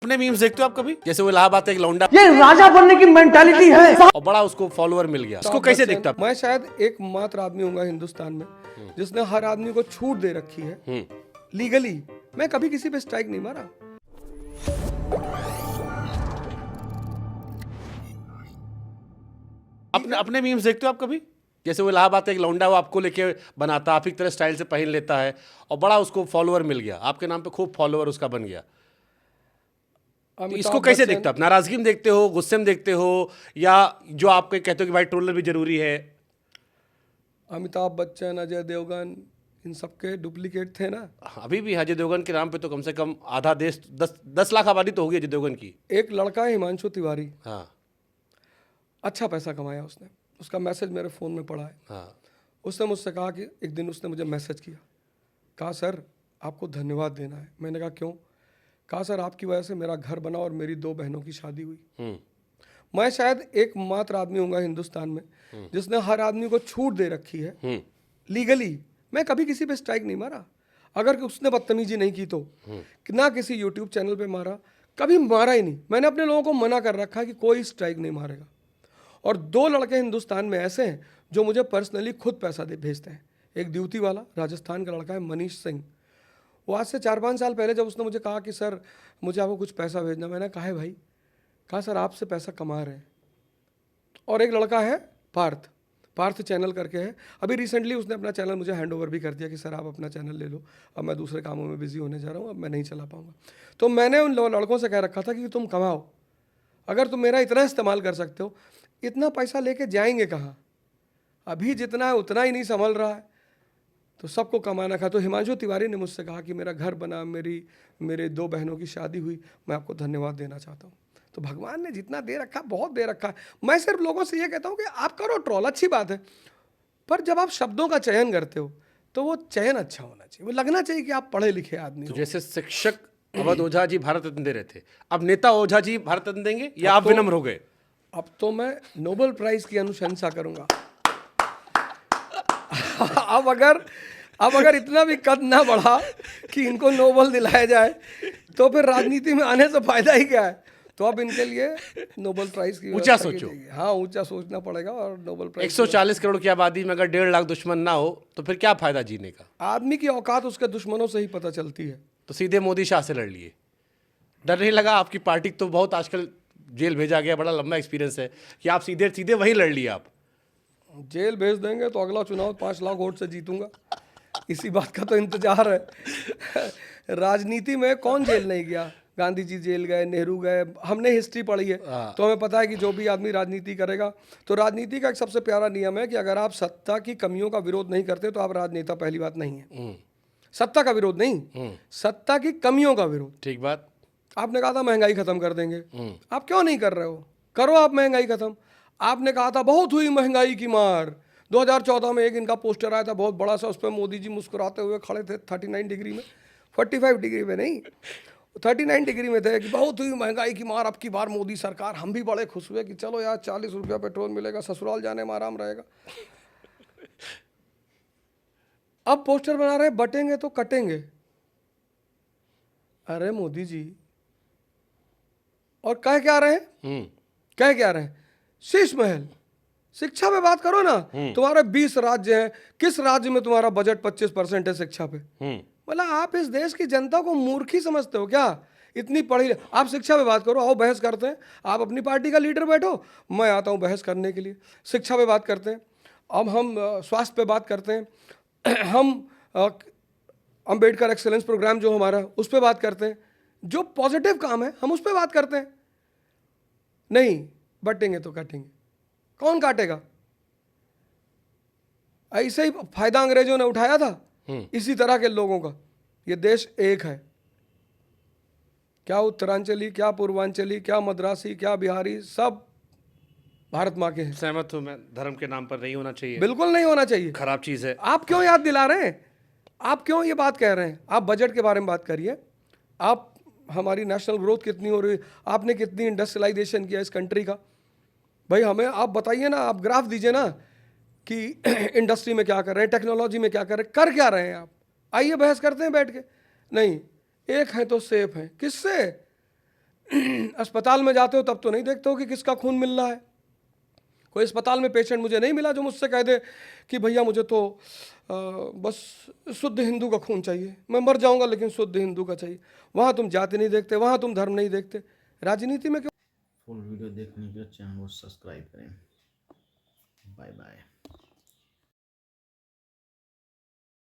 अपने मीम्स देखते हो आप कभी? जैसे वो इलाहाबाद का एक लौंडा ये राजा बनने की मेंटालिटी है। और बड़ा उसको फॉलोअर मिल गया, इसको कैसे देखता है? मैं शायद एकमात्र आदमी हूँगा हिंदुस्तान में जिसने हर आदमी को छूट दे रखी है लीगली। मैं कभी किसी पे स्ट्राइक नहीं मारा। अपने मीम्स देखते हो आप कभी? जैसे वो इलाहाबाद का एक लौंडा वो आपको लेके बनाता, आप ही की तरह स्टाइल से पहन लेता है और बड़ा उसको फॉलोअर मिल गया, आपके नाम पे खूब फॉलोअर उसका बन गया। तो इसको कैसे देखते हो आप? नाराजगी में देखते हो, गुस्से में देखते हो, या जो आपके कहते हो कि भाई ट्रोलर भी जरूरी है? अमिताभ बच्चन, अजय देवगन, इन सबके डुप्लीकेट थे ना। अभी भी अजय देवगन के नाम पे तो कम से कम आधा देश 10 लाख आबादी तो होगी अजय देवगन की। एक लड़का है हिमांशु तिवारी, हाँ अच्छा पैसा कमाया उसने, उसका मैसेज मेरे फ़ोन में पड़ा है। हाँ। उसने मुझसे कहा कि एक दिन उसने मुझे मैसेज किया, कहा सर आपको धन्यवाद देना है। मैंने कहा क्यों? कहा सर आपकी वजह से मेरा घर बना और मेरी 2 बहनों की शादी हुई। मैं शायद एकमात्र आदमी हूँगा हिंदुस्तान में जिसने हर आदमी को छूट दे रखी है लीगली। मैं कभी किसी पे स्ट्राइक नहीं मारा। अगर उसने बदतमीजी नहीं की तो ना किसी यूट्यूब चैनल पे मारा, कभी मारा ही नहीं। मैंने अपने लोगों को मना कर रखा कि कोई स्ट्राइक नहीं मारेगा। और 2 लड़के हिंदुस्तान में ऐसे हैं जो मुझे पर्सनली खुद पैसा भेजते हैं। एक ड्यूटी वाला राजस्थान का लड़का है मनीष सिंह, वो आज से 4-5 साल पहले जब उसने मुझे कहा कि सर मुझे आपको कुछ पैसा भेजना, मैंने कहा है भाई, कहा सर आपसे पैसा कमा रहे हैं। और एक लड़का है पार्थ चैनल करके है, अभी रिसेंटली उसने अपना चैनल मुझे हैंड ओवर भी कर दिया कि सर आप अपना चैनल ले लो, अब मैं दूसरे कामों में बिजी होने जा रहा हूँ, अब मैं नहीं चला पाऊँगा। तो मैंने उन लड़कों से कह रखा था कि तुम कमाओ, अगर तुम मेरा इतना इस्तेमाल कर सकते हो, इतना पैसा लेके जाएंगे कहाँ? अभी जितना है उतना ही नहीं संभल रहा है, तो सबको कमाना था। तो हिमांशु तिवारी ने मुझसे कहा कि मेरा घर बना, मेरे 2 बहनों की शादी हुई, मैं आपको धन्यवाद देना चाहता हूँ। तो भगवान ने जितना दे रखा बहुत दे रखा है। मैं सिर्फ लोगों से ये कहता हूँ कि आप करो ट्रोल, अच्छी बात है, पर जब आप शब्दों का चयन करते हो तो वो चयन अच्छा होना चाहिए, वो लगना चाहिए कि आप पढ़े लिखे आदमी तो हो। जैसे शिक्षक अवध ओझा जी भारत रत्न दे रहे थे, अब नेता ओझा जी भारत रत्न देंगे या आप विनम्र हो गए? अब तो मैं नोबेल प्राइज की अनुशंसा करूंगा। अब अगर इतना भी कद ना बढ़ा कि इनको नोबेल दिलाया जाए तो फिर राजनीति में आने से फायदा ही क्या है? तो अब इनके लिए नोबेल प्राइज की ऊंचा व्यवस्था की सोचो। जाएगी। हाँ, ऊंचा सोचना पड़ेगा और नोबेल प्राइज 140 करोड़ की आबादी में अगर 1.5 लाख दुश्मन ना हो तो फिर क्या फायदा जीने का? आदमी की औकात उसके दुश्मनों से ही पता चलती है। तो सीधे मोदी शाह से लड़ लिए। डर नहीं लगा? आपकी पार्टी तो बहुत आजकल जेल भेजा गया, बड़ा लंबा एक्सपीरियंस है कि आप सीधे सीधे वहीं लड़ लिए। आप जेल भेज देंगे तो अगला चुनाव 5 लाख वोट से जीतूंगा, इसी बात का तो इंतजार है। राजनीति में कौन जेल नहीं गया? गांधी जी जेल गए, नेहरू गए, हमने हिस्ट्री पढ़ी है तो हमें पता है कि जो भी आदमी राजनीति करेगा, तो राजनीति का एक सबसे प्यारा नियम है कि अगर आप सत्ता की कमियों का विरोध नहीं करते तो आप राजनेता पहली बात नहीं है। सत्ता का विरोध नहीं, सत्ता की कमियों का विरोध। ठीक बात। आपने कहा था महंगाई खत्म कर देंगे, आप क्यों नहीं कर रहे हो? करो आप महंगाई खत्म। आपने कहा था बहुत हुई महंगाई की मार, 2014 में एक इनका पोस्टर आया था बहुत बड़ा सा, उस पर मोदी जी मुस्कुराते हुए खड़े थे 39 डिग्री में, 45 डिग्री में नहीं, 39 डिग्री में थे कि बहुत हुई महंगाई की मार, अब की बार मोदी सरकार। हम भी बड़े खुश हुए कि चलो यार 40 रुपया पेट्रोल मिलेगा, ससुराल जाने में आराम रहेगा। अब पोस्टर बना रहे बटेंगे तो कटेंगे। अरे मोदी जी, और कह क्या रहे हैं? कह क्या रहे हैं? शीश महल। शिक्षा पे बात करो ना, तुम्हारे 20 राज्य हैं, किस राज्य में तुम्हारा बजट 25% है शिक्षा पे? मतलब आप इस देश की जनता को मूर्खी समझते हो क्या? इतनी पढ़ी, आप शिक्षा पे बात करो, आओ बहस करते हैं। आप अपनी पार्टी का लीडर बैठो, मैं आता हूँ बहस करने के लिए। शिक्षा पे बात करते हैं, अब हम स्वास्थ्य पे बात करते हैं, हम अंबेडकर एक्सेलेंस प्रोग्राम जो हमारा, उस पर बात करते हैं। जो पॉजिटिव काम है हम उस पर बात करते हैं। नहीं, बटेंगे तो काटेंगे। कौन काटेगा? ऐसे ही फायदा अंग्रेजों ने उठाया था इसी तरह के लोगों का। ये देश एक है, क्या उत्तरांचली, क्या पूर्वांचली, क्या मद्रासी, क्या बिहारी, सब भारत माँ के हैं। सहमत हूं मैं, धर्म के नाम पर नहीं होना चाहिए, बिल्कुल नहीं होना चाहिए, खराब चीज है। आप क्यों याद दिला रहे हैं? आप क्यों ये बात कह रहे हैं? आप बजट के बारे में बात करिए। आप हमारी नेशनल ग्रोथ कितनी हो रही है, आपने कितनी इंडस्ट्रियलाइजेशन किया इस कंट्री का, भाई हमें आप बताइए ना, आप ग्राफ दीजिए ना कि इंडस्ट्री में क्या कर रहे हैं, टेक्नोलॉजी में क्या कर रहे हैं, कर क्या रहे हैं आप? आइए बहस करते हैं बैठ के। नहीं, एक है तो सेफ है। किससे? अस्पताल में जाते हो तब तो नहीं देखते हो कि किसका खून मिल रहा है। कोई अस्पताल में पेशेंट मुझे नहीं मिला जो मुझसे कह दे कि भैया मुझे तो बस शुद्ध हिंदू का खून चाहिए, मैं मर जाऊंगा लेकिन शुद्ध हिंदू का चाहिए। वहाँ तुम जाति नहीं देखते, वहाँ तुम धर्म नहीं देखते, राजनीति में क्यों? फुल वीडियो देखने के लिए चैनल को सब्सक्राइब करें। Bye bye.